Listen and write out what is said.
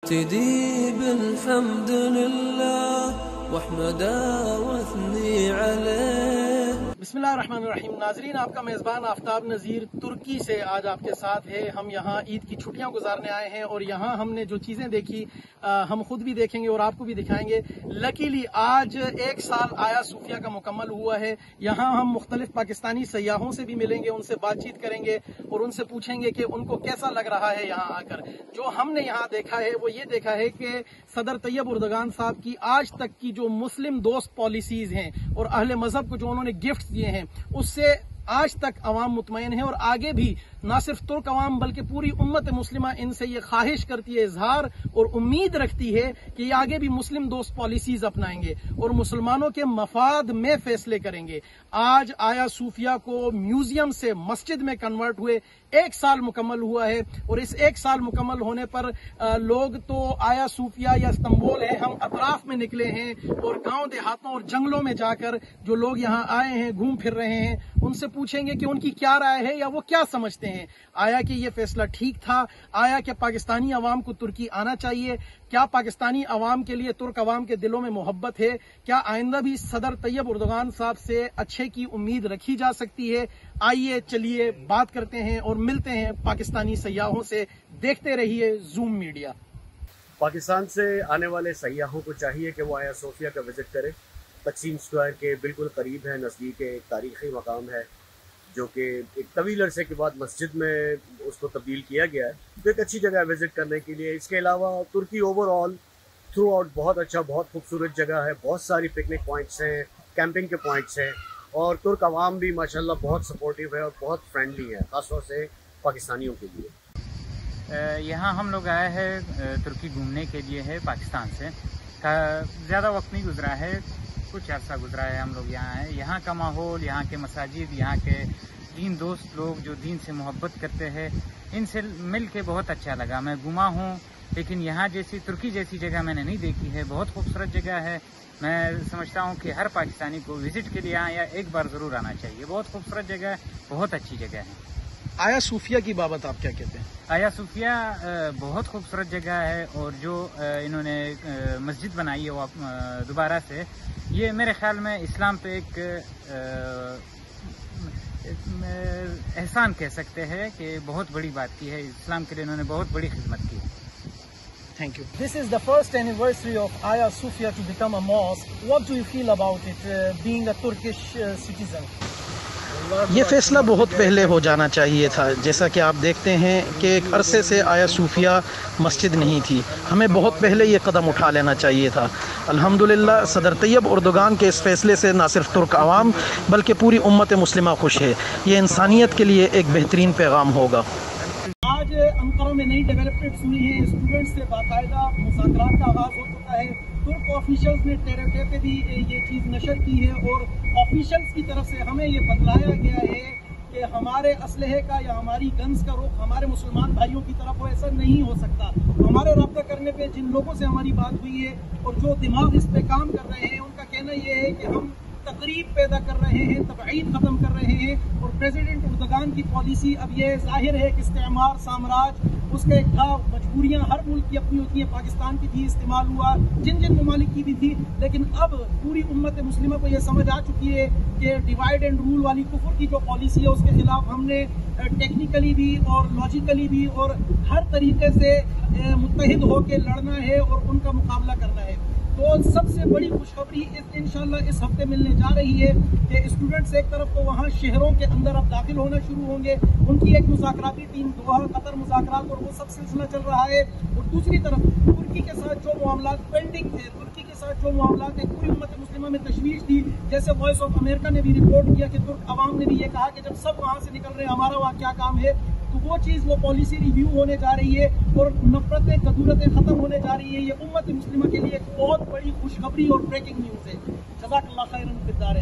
ابتدي بالحمد لله واحمده واثني عليه. बिस्मिल्लाहिर्रहमानिर्रहीम। नाजरीन, आपका मेज़बान आफ्ताब नज़ीर तुर्की से आज आपके साथ है। हम यहाँ ईद की छुट्टियां गुजारने आए हैं और यहाँ हमने जो चीज़ें देखी हम खुद भी देखेंगे और आपको भी दिखाएंगे। लकीली आज 1 साल आया सूफिया का मुकम्मल हुआ है। यहाँ हम मुख्तलिफ पाकिस्तानी सयाहों से भी मिलेंगे, उनसे बातचीत करेंगे और उनसे पूछेंगे कि उनको कैसा लग रहा है यहाँ आकर। जो हमने यहाँ देखा है वो ये देखा है कि सदर तैयब उर्दगान साहब की आज तक की जो मुस्लिम दोस्त पॉलिसीज हैं और अहले मजहब को जो उन्होंने गिफ्ट दिए हैं उससे आज तक अवाम मुतमईन है और आगे भी न सिर्फ तुर्क अवाम बल्कि पूरी उम्मत मुस्लिमा इनसे ये ख्वाहिश करती है, इजहार और उम्मीद रखती है कि ये आगे भी मुस्लिम दोस्त पॉलिसीज अपनाएंगे और मुसलमानों के मफाद में फैसले करेंगे। आज आया सूफिया को म्यूजियम से मस्जिद में कन्वर्ट हुए 1 साल मुकम्मल हुआ है और इस 1 साल मुकम्मल होने पर लोग तो आया सूफिया या इस्तांबुल है, हम अतराफ में निकले हैं और गांव देहातों और जंगलों में जाकर जो लोग यहाँ आए हैं घूम फिर रहे हैं उनसे पूछेंगे कि उनकी क्या राय है या वो क्या समझते हैं। आया कि ये फैसला ठीक था? आया कि पाकिस्तानी अवाम को तुर्की आना चाहिए? क्या पाकिस्तानी अवाम के लिए तुर्क अवाम के दिलों में मोहब्बत है? क्या आइंदा भी सदर तैयब उर्दगान साहब से अच्छे की उम्मीद रखी जा सकती है? आइए चलिए बात करते हैं और मिलते हैं पाकिस्तानी सयाहों से। देखते रहिए जूम मीडिया। पाकिस्तान से आने वाले सयाहों को चाहिए कि वो आया सोफिया का विजिट करें। तकसीम स्क्वायर के बिल्कुल करीब है, नज़दीक एक तारीख़ी मकाम है जो कि एक तवील अरसे के बाद मस्जिद में उसको तब्दील किया गया है, तो एक अच्छी जगह है विज़िट करने के लिए। इसके अलावा तुर्की ओवरऑल थ्रू आउट बहुत अच्छा, बहुत खूबसूरत जगह है। बहुत सारी पिकनिक पॉइंट्स हैं, कैंपिंग के पॉइंट्स हैं और तुर्क अवाम भी माशाल्लाह बहुत सपोर्टिव है और बहुत फ्रेंडली है, ख़ासतौर से पाकिस्तानियों के लिए। यहाँ हम लोग आए हैं तुर्की घूमने के लिए है पाकिस्तान से। ज़्यादा वक्त नहीं गुजरा है, कुछ अर्सा गुजरा है हम लोग यहाँ हैं। यहाँ का माहौल, यहाँ के मसाजिद, यहाँ के दीन दोस्त लोग जो दीन से मोहब्बत करते हैं, इनसे मिल के बहुत अच्छा लगा। मैं घुमा हूँ लेकिन यहाँ जैसी तुर्की जैसी जगह मैंने नहीं देखी है। बहुत खूबसूरत जगह है। मैं समझता हूँ कि हर पाकिस्तानी को विजिट के लिए यहाँ या एक बार ज़रूर आना चाहिए। बहुत खूबसूरत जगह है, बहुत अच्छी जगह है। आया सूफिया की बाबत आप क्या कहते हैं? आया सूफिया बहुत खूबसूरत जगह है और जो इन्होंने मस्जिद बनाई है वो दोबारा से, ये मेरे ख्याल में इस्लाम पे एक एहसान कह सकते हैं कि बहुत बड़ी बात की है। इस्लाम के लिए इन्होंने बहुत बड़ी खिदमत की है। Thank you. This is the first anniversary of Hagia Sophia to become a mosque. What do you feel about it, being a Turkish citizen? ये फैसला बहुत पहले हो जाना चाहिए था। जैसा कि आप देखते हैं कि एक अरसे से आया सूफिया मस्जिद नहीं थी, हमें बहुत पहले ये कदम उठा लेना चाहिए था। अल्हम्दुलिल्लाह सदर तैयब उर्दगान के इस फैसले से न सिर्फ तुर्क अवाम बल्कि पूरी उम्मत मुस्लिमा खुश है। ये इंसानियत के लिए एक बेहतरीन पैगाम होगा। आज अंकारा में नई डेवलपमेंट्स हुई हैं, स्टूडेंट्स से बाकायदा मुज़ाकरात का आगाज़ हो चुका है। तुर्क ऑफिशियल्स ने टेरेटे पे भी ये चीज़ नशर की है और ऑफिशियल्स की तरफ से हमें ये बतलाया गया है कि हमारे असलहे का या हमारी गन्स का रुख हमारे मुसलमान भाइयों की तरफ हो, ऐसा नहीं हो सकता। हमारे रब्ता करने पे जिन लोगों से हमारी बात हुई है और जो दिमाग इस पे काम कर रहे हैं उनका कहना ये है कि हम तकरीब पैदा कर रहे हैं, तबईद ख़त्म कर रहे हैं और प्रेसिडेंट उर्दगान की पॉलिसी अब ये जाहिर है कि इस्तेमार साम्राज्य उसका एक था, मजबूरियाँ हर मुल्क की अपनी होती हैं, पाकिस्तान की थी, इस्तेमाल हुआ जिन जिन ममालिक की भी थी, लेकिन अब पूरी उम्मत मुस्लिमा को यह समझ आ चुकी है कि डिवाइड एंड रूल वाली कुफर की जो पॉलिसी है उसके खिलाफ हमने टेक्निकली भी और लॉजिकली भी और हर तरीके से मुत्तहिद होकर लड़ना है और उनका मुकाबला करना है। तो सबसे बड़ी खुशखबरी इंशाल्लाह इस हफ्ते मिलने जा रही है कि स्टूडेंट्स एक तरफ तो वहाँ शहरों के अंदर अब दाखिल होना शुरू होंगे, उनकी एक मुज़ाकराती टीम दोहा कतर मुज़ाकरात और वो सब सिलसिला चल रहा है, और दूसरी तरफ तुर्की के साथ जो मामलात पेंडिंग थे, तुर्की के साथ जो मामलात एक पूरी उम्मत मुस्लिमा में तशवीश थी, जैसे वॉइस ऑफ अमेरिका ने भी रिपोर्ट किया कि तुर्क अवाम ने भी ये कहा कि जब सब वहाँ से निकल रहे हैं हमारा वहाँ क्या काम है, तो वो चीज़ वो पॉलिसी रिव्यू होने जा रही है और नफरतें कदूरतें ख़त्म होने जा रही है। ये उम्मत मुस्लिमा के लिए एक बहुत बड़ी खुशखबरी और ब्रेकिंग न्यूज़ है। जज़ाकल्लाह खैरन फिद्दार।